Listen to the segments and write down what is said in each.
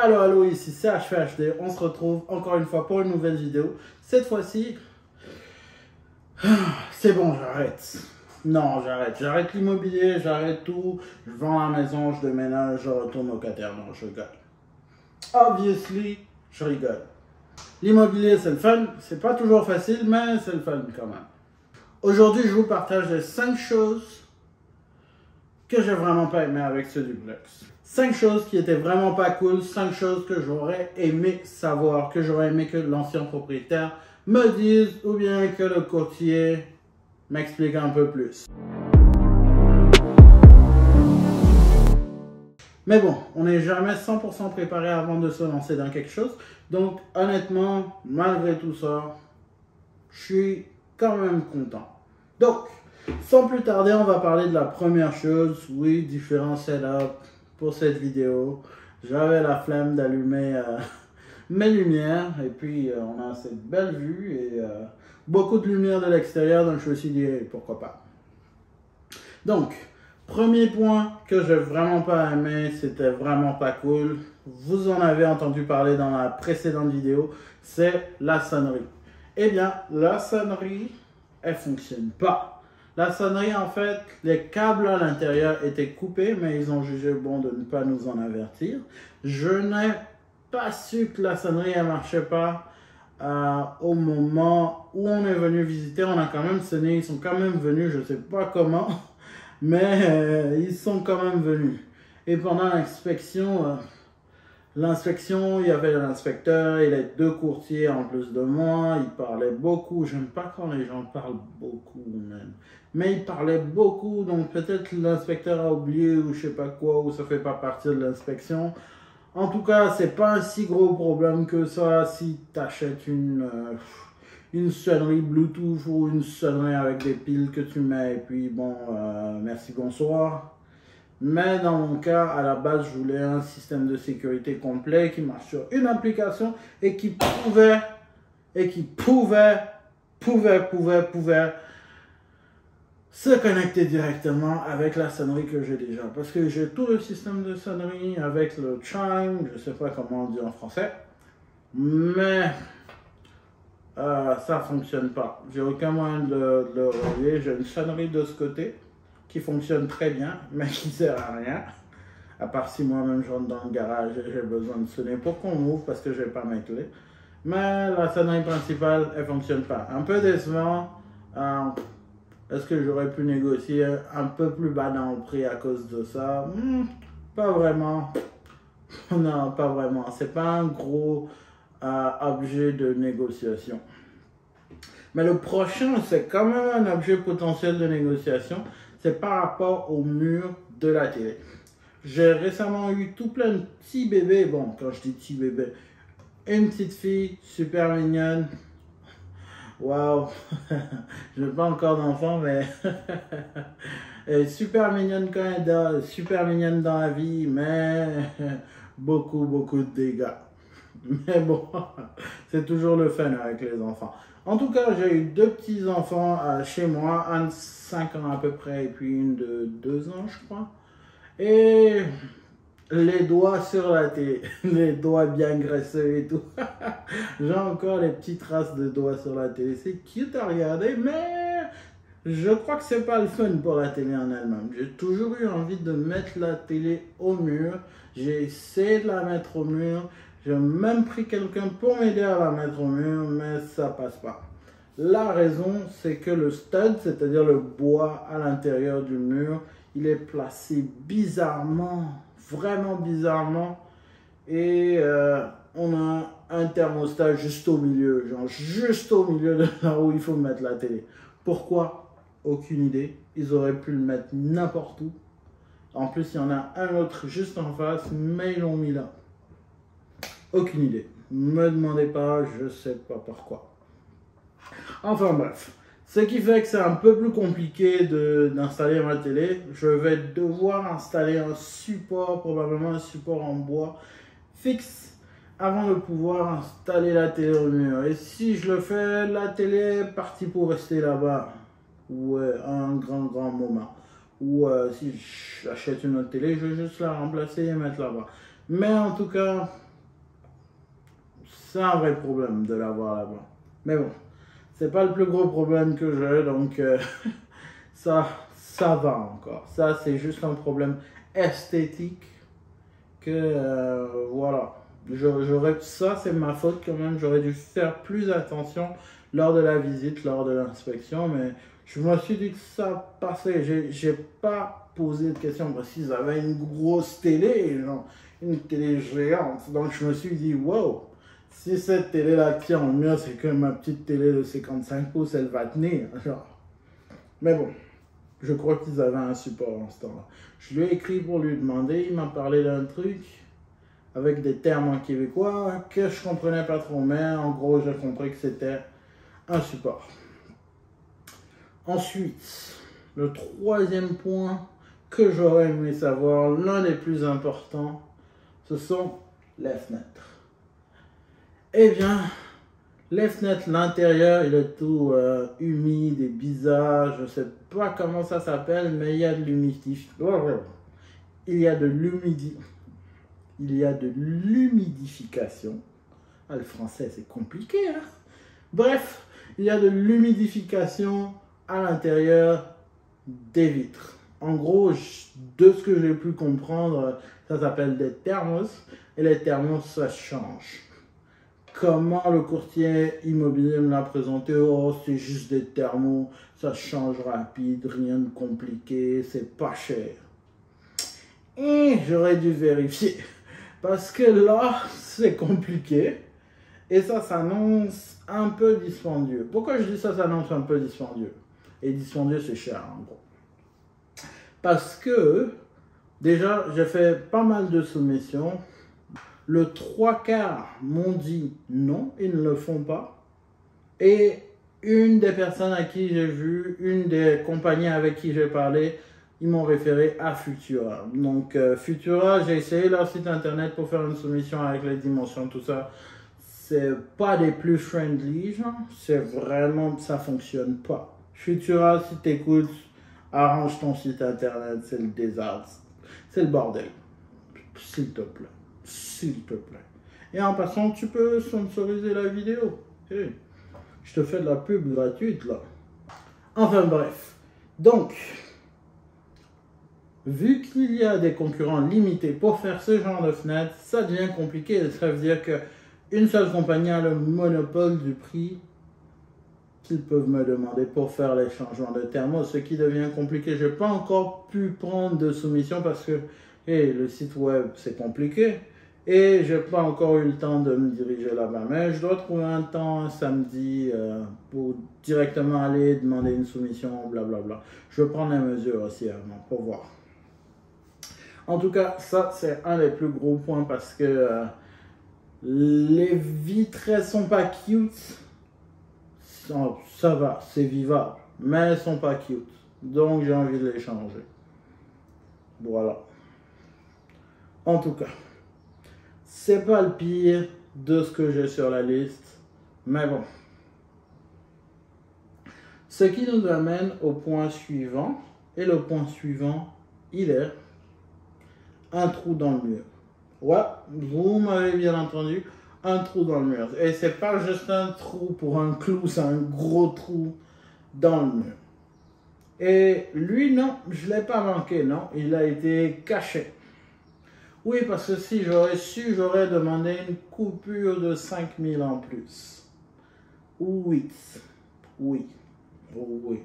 Allô, ici c'est HVHD, on se retrouve encore une fois pour une nouvelle vidéo. Cette fois-ci, c'est bon, j'arrête. Non, j'arrête l'immobilier, j'arrête tout. Je vends la maison, je déménage, je retourne locataire. Non, je rigole. Obviously, je rigole. L'immobilier, c'est le fun. C'est pas toujours facile, mais c'est le fun quand même. Aujourd'hui, je vous partage les 5 choses que j'ai vraiment pas aimé avec ce duplex. 5 choses qui étaient vraiment pas cool, 5 choses que j'aurais aimé savoir, que j'aurais aimé que l'ancien propriétaire me dise ou bien que le courtier m'explique un peu plus. Mais bon, on n'est jamais 100% préparé avant de se lancer dans quelque chose. Donc honnêtement, malgré tout ça, je suis quand même content. Donc, sans plus tarder, on va parler de la première chose. Oui, différents setups pour cette vidéo. J'avais la flemme d'allumer mes lumières. Et puis, on a cette belle vue et beaucoup de lumière de l'extérieur. Donc, je me suis dit, hey, pourquoi pas. Donc, premier point que j'ai vraiment pas aimé, c'était vraiment pas cool. Vous en avez entendu parler dans la précédente vidéo. C'est la sonnerie. Eh bien, la sonnerie, elle fonctionne pas. La sonnerie, en fait, les câbles à l'intérieur étaient coupés, mais ils ont jugé bon de ne pas nous en avertir. Je n'ai pas su que la sonnerie ne marchait pas au moment où on est venu visiter. On a quand même sonné, ils sont quand même venus, je ne sais pas comment, mais ils sont quand même venus. Et pendant l'inspection, il y avait l'inspecteur et les 2 courtiers en plus de moi. Ils parlaient beaucoup. J'aime pas quand les gens parlent beaucoup même. Mais ils parlaient beaucoup, donc peut-être l'inspecteur a oublié ou je sais pas quoi, ou ça fait pas partie de l'inspection. En tout cas, c'est pas un si gros problème que ça si tu achètes une sonnerie Bluetooth ou une sonnerie avec des piles que tu mets et puis bon, merci, bonsoir. Mais dans mon cas, à la base, je voulais un système de sécurité complet qui marche sur une application et qui pouvait se connecter directement avec la sonnerie que j'ai déjà. Parce que j'ai tout le système de sonnerie avec le chime, je ne sais pas comment on dit en français, mais ça ne fonctionne pas. J'ai aucun moyen de le relier. J'ai une sonnerie de ce côté qui fonctionne très bien, mais qui ne sert à rien. À part si moi-même je rentre dans le garage et j'ai besoin de sonner pour qu'on m'ouvre parce que je n'ai pas mes clés. Mais la sonnerie principale, elle ne fonctionne pas. Un peu décevant. Est-ce que j'aurais pu négocier un peu plus bas dans le prix à cause de ça? Pas vraiment. Non, pas vraiment. C'est pas un gros objet de négociation. Mais le prochain, c'est quand même un objet potentiel de négociation. C'est par rapport au mur de la télé. J'ai récemment eu tout plein de petits bébés. Bon, quand je dis petits bébés, une petite fille super mignonne. Waouh, je n'ai pas encore d'enfant, mais elle est super mignonne quand elle dort, super mignonne dans la vie, mais beaucoup de dégâts. Mais bon, c'est toujours le fun avec les enfants. En tout cas, j'ai eu 2 petits enfants chez moi, un de 5 ans à peu près et puis une de 2 ans, je crois. Et les doigts sur la télé, les doigts bien graisseux et tout. J'ai encore les petites traces de doigts sur la télé. C'est cute à regarder, mais je crois que c'est pas le fun pour la télé en elle-même. J'ai toujours eu envie de mettre la télé au mur. J'ai essayé de la mettre au mur. J'ai même pris quelqu'un pour m'aider à la mettre au mur, mais ça passe pas. La raison, c'est que le stud, c'est-à-dire le bois à l'intérieur du mur, il est placé bizarrement, vraiment bizarrement. Et on a un thermostat juste au milieu, genre juste au milieu de là où il faut mettre la télé. Pourquoi? Aucune idée. Ils auraient pu le mettre n'importe où. En plus, il y en a un autre juste en face, mais ils l'ont mis là. Aucune idée. Me demandez pas, je sais pas pourquoi. Enfin bref. Ce qui fait que c'est un peu plus compliqué d'installer ma télé. Je vais devoir installer un support, probablement un support en bois fixe, avant de pouvoir installer la télé au mur. Et si je le fais, la télé est partie pour rester là-bas. Ouais, un grand moment. Ou si j'achète une autre télé, je vais juste la remplacer et mettre là-bas. Mais en tout cas, C'est un vrai problème de l'avoir là-bas. Mais bon, c'est pas le plus gros problème que j'ai, donc ça va encore. Ça, c'est juste un problème esthétique que, voilà. Ça, c'est ma faute quand même. J'aurais dû faire plus attention lors de la visite, lors de l'inspection, mais je me suis dit que ça passait. J'ai pas posé de questions parce qu'ils avaient une grosse télé, genre, une télé géante. Donc je me suis dit, wow, si cette télé-là tient en mur, c'est que ma petite télé de 55 pouces, elle va tenir. Genre. Mais bon, je crois qu'ils avaient un support en ce temps-là. Je lui ai écrit pour lui demander, il m'a parlé d'un truc avec des termes en québécois que je comprenais pas trop, mais en gros, j'ai compris que c'était un support. Ensuite, le troisième point que j'aurais aimé savoir, l'un des plus importants, ce sont les fenêtres. Eh bien, les fenêtres, l'intérieur, il est tout humide et bizarre. Je ne sais pas comment ça s'appelle, mais il y a de l'humidification. Ah, le français, c'est compliqué, hein? Bref, il y a de l'humidification à l'intérieur des vitres. En gros, de ce que j'ai pu comprendre, ça s'appelle des thermos. Et les thermos, ça change. Comment le courtier immobilier me l'a présenté, oh, c'est juste des thermos, ça change rapide, rien de compliqué, c'est pas cher. Et j'aurais dû vérifier. Parce que là, c'est compliqué. Et ça s'annonce un peu dispendieux. Pourquoi je dis ça s'annonce un peu dispendieux? Et dispendieux, c'est cher, en gros. Parce que, déjà, j'ai fait pas mal de soumissions. Le 3/4 m'ont dit non, ils ne le font pas. Et une des personnes à qui j'ai vu, une des compagnies avec qui j'ai parlé, ils m'ont référé à Futura. Donc, Futura, j'ai essayé leur site internet pour faire une soumission avec les dimensions, tout ça. C'est pas des plus friendly, genre. C'est vraiment, ça fonctionne pas. Futura, si t'écoutes, arrange ton site internet, c'est le désastre. C'est le bordel. S'il te plaît. S'il te plaît. Et en passant, tu peux sponsoriser la vidéo. Hey, je te fais de la pub gratuite, là. Enfin, bref. Donc, vu qu'il y a des concurrents limités pour faire ce genre de fenêtre, ça devient compliqué. Ça veut dire qu'une seule compagnie a le monopole du prix qu'ils peuvent me demander pour faire les changements de thermos, ce qui devient compliqué. Je n'ai pas encore pu prendre de soumission parce que le site web, c'est compliqué. Et je n'ai pas encore eu le temps de me diriger là-bas. Mais je dois trouver un temps, un samedi, pour directement aller demander une soumission, blablabla. Je vais prendre les mesures aussi avant pour voir. En tout cas, ça, c'est un des plus gros points parce que les vitres, elles sont pas cute. Ça va, c'est vivable, mais elles sont pas cute. Donc, j'ai envie de les changer. Voilà. En tout cas, c'est pas le pire de ce que j'ai sur la liste, mais bon. Ce qui nous amène au point suivant, et le point suivant, il est un trou dans le mur. Ouais, vous m'avez bien entendu, un trou dans le mur. Et c'est pas juste un trou pour un clou, c'est un gros trou dans le mur. Et lui, non, je ne l'ai pas manqué, non, il a été caché. Oui, parce que si j'aurais su, j'aurais demandé une coupure de 5 000 en plus. Oui, oui, oui.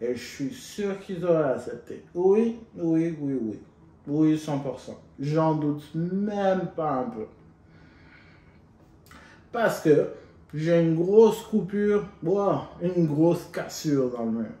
Et je suis sûr qu'ils auraient accepté. Oui, oui, oui, oui. Oui, 100%. J'en doute même pas un peu. Parce que j'ai une grosse coupure, une grosse cassure dans le mur.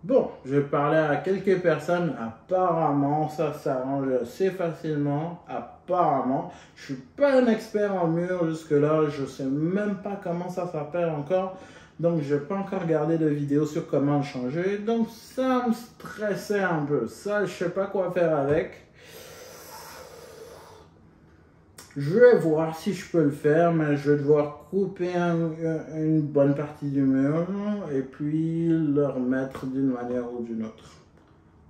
Bon, j'ai parlé à quelques personnes, apparemment ça s'arrange assez facilement, apparemment. Je suis pas un expert en mur jusque-là, je sais même pas comment ça s'appelle encore. Donc, je n'ai pas encore regardé de vidéo sur comment le changer. Donc, ça me stressait un peu. Ça, je ne sais pas quoi faire avec. Je vais voir si je peux le faire, mais je vais devoir couper une bonne partie du mur et puis le remettre d'une manière ou d'une autre.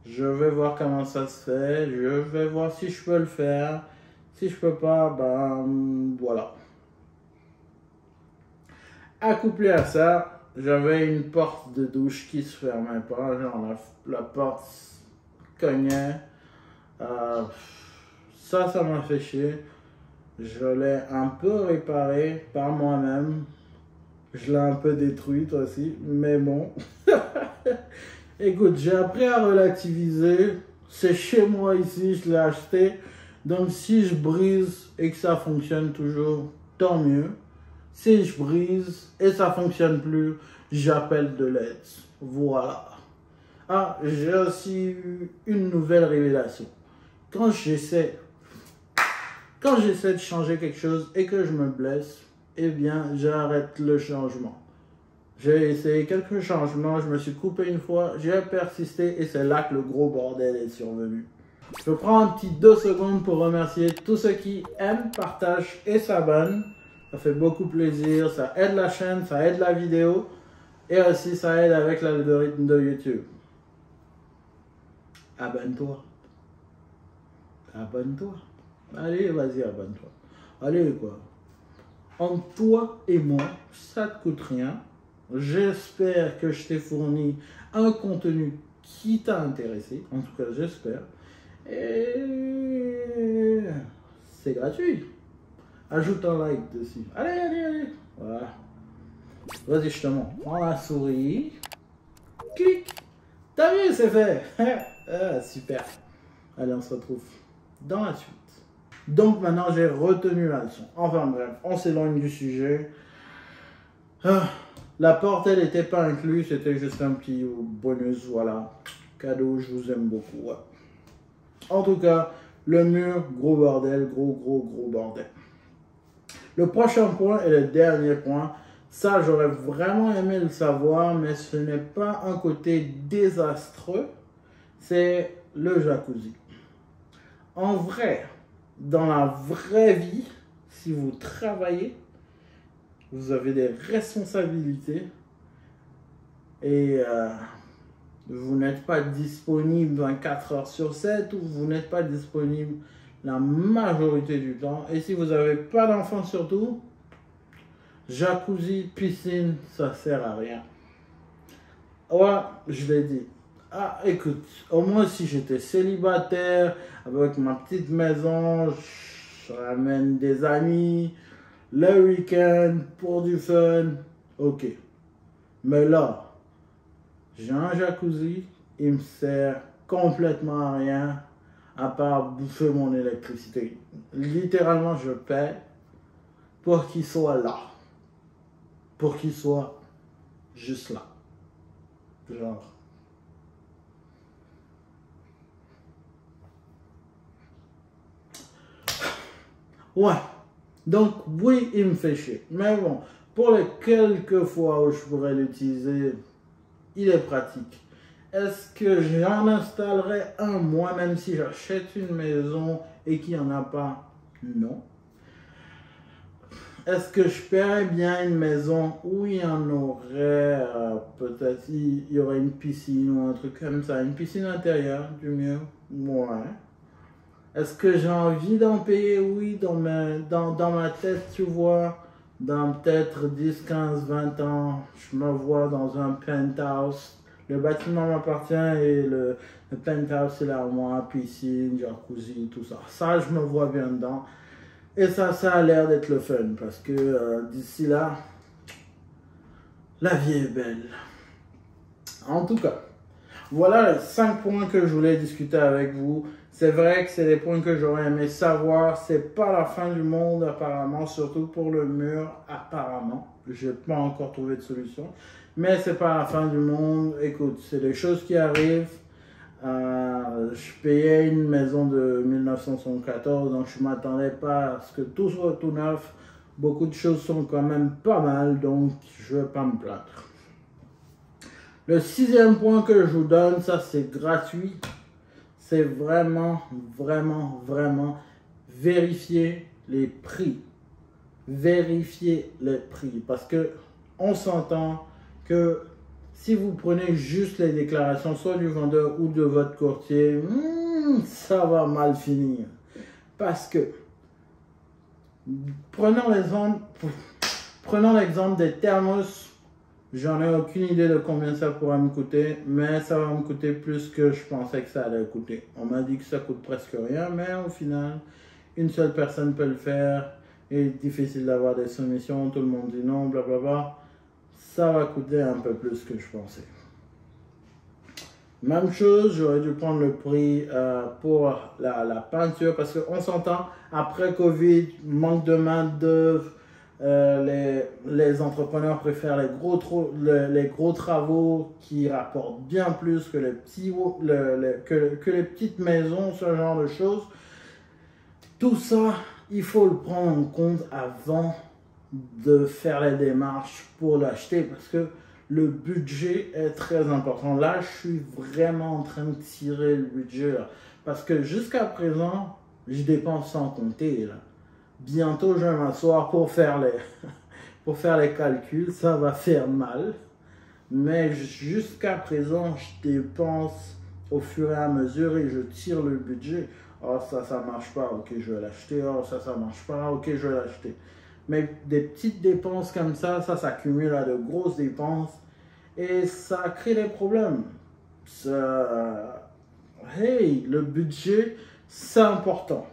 Je vais voir comment ça se fait. Je vais voir si je peux le faire. Si je peux pas, ben voilà. Accouplé à ça, j'avais une porte de douche qui se fermait pas, genre la porte cognait. Ça m'a fait chier. Je l'ai un peu réparé par moi-même. Je l'ai un peu détruite aussi, mais bon. Écoute, j'ai appris à relativiser. C'est chez moi ici, je l'ai acheté. Donc si je brise et que ça fonctionne toujours, tant mieux. Si je brise et ça fonctionne plus, j'appelle de l'aide. Voilà. Ah, j'ai aussi eu une nouvelle révélation. Quand j'essaie de changer quelque chose et que je me blesse, eh bien, j'arrête le changement. J'ai essayé quelques changements, je me suis coupé une fois, j'ai persisté et c'est là que le gros bordel est survenu. Je prends un petit 2 secondes pour remercier tous ceux qui aiment, partagent et s'abonnent. Ça fait beaucoup plaisir, ça aide la chaîne, ça aide la vidéo et aussi ça aide avec l'algorithme de YouTube. Abonne-toi. Abonne-toi. Allez, vas-y, abonne-toi. Allez, quoi. Entre toi et moi, ça te coûte rien. J'espère que je t'ai fourni un contenu qui t'a intéressé. En tout cas, j'espère. Et c'est gratuit. Ajoute un like dessus. Allez. Voilà. Vas-y, je te montre. Prends la souris. Clique. T'as vu, c'est fait. Super. Allez, on se retrouve dans la suite. Donc maintenant, j'ai retenu la leçon. Enfin bref, on s'éloigne du sujet. La porte, elle n'était pas incluse. C'était juste un petit bonus. Voilà. Cadeau, je vous aime beaucoup. Ouais. En tout cas, le mur, gros bordel. Gros bordel. Le prochain point et le dernier point, ça j'aurais vraiment aimé le savoir, mais ce n'est pas un côté désastreux, c'est le jacuzzi. En vrai, dans la vraie vie, si vous travaillez, vous avez des responsabilités et vous n'êtes pas disponible 24 heures sur 7 ou vous n'êtes pas disponible la majorité du temps. Et si vous n'avez pas d'enfants surtout, jacuzzi, piscine, ça sert à rien. Ouais, je l'ai dit. Ah, écoute, au moins si j'étais célibataire, avec ma petite maison, je ramène des amis, le week-end, pour du fun, ok. Mais là, j'ai un jacuzzi, il me sert complètement à rien, à part bouffer mon électricité. Littéralement, je paie pour qu'il soit là. Pour qu'il soit juste là. Genre. Ouais. Donc, oui, il me fait chier. Mais bon, pour les quelques fois où je pourrais l'utiliser, il est pratique. Est-ce que j'en installerai un moi-même si j'achète une maison et qu'il n'y en a pas? Non. Est-ce que je paierais bien une maison où il y en aurait, peut-être il y aurait une piscine ou un truc comme ça, une piscine intérieure, du mieux? Ouais. Est-ce que j'ai envie d'en payer? Oui, dans ma tête, tu vois, dans peut-être 10, 15, 20 ans, je me vois dans un penthouse. Le bâtiment m'appartient et le penthouse, c'est là, moi, piscine, jacuzzi, tout ça. Ça, je me vois bien dedans. Et ça a l'air d'être le fun parce que d'ici là, la vie est belle. En tout cas, voilà les 5 points que je voulais discuter avec vous. C'est vrai que c'est des points que j'aurais aimé savoir. C'est pas la fin du monde apparemment, surtout pour le mur apparemment. Je n'ai pas encore trouvé de solution. Mais c'est pas la fin du monde. Écoute, c'est des choses qui arrivent. Je payais une maison de 1974, donc je ne m'attendais pas à ce que tout soit tout neuf. Beaucoup de choses sont quand même pas mal, donc je ne vais pas me plaindre. Le 6e point que je vous donne, ça c'est gratuit. C'est vraiment vérifier les prix. Vérifier les prix. Parce que on s'entend que si vous prenez juste les déclarations, soit du vendeur ou de votre courtier, ça va mal finir. Parce que Prenons l'exemple des thermos. J'en ai aucune idée de combien ça pourra me coûter, mais ça va me coûter plus que je pensais que ça allait coûter. On m'a dit que ça coûte presque rien, mais au final, une seule personne peut le faire. Il est difficile d'avoir des soumissions, tout le monde dit non, blablabla. Ça va coûter un peu plus que je pensais. Même chose, j'aurais dû prendre le prix pour la peinture parce qu'on s'entend, après Covid, manque de main-d'œuvre. Les entrepreneurs préfèrent les gros travaux qui rapportent bien plus que que les petites maisons, ce genre de choses. Tout ça, il faut le prendre en compte avant de faire les démarches pour l'acheter parce que le budget est très important. Là, je suis vraiment en train de tirer le budget là, parce que jusqu'à présent, je dépense sans compter là. Bientôt, je vais m'asseoir pour faire les calculs. Ça va faire mal. Mais jusqu'à présent, je dépense au fur et à mesure et je tire le budget. Oh, ça marche pas. Ok, je vais l'acheter. Oh, ça marche pas. Ok, je vais l'acheter. Mais des petites dépenses comme ça s'accumule à de grosses dépenses. Et ça crée des problèmes. Hey, le budget, c'est important.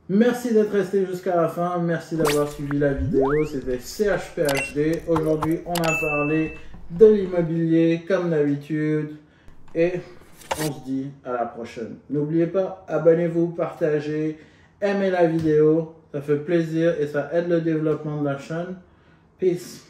Merci d'être resté jusqu'à la fin, merci d'avoir suivi la vidéo, c'était CHPHD. Aujourd'hui, on a parlé de l'immobilier comme d'habitude et on se dit à la prochaine. N'oubliez pas, abonnez-vous, partagez, aimez la vidéo, ça fait plaisir et ça aide le développement de la chaîne. Peace.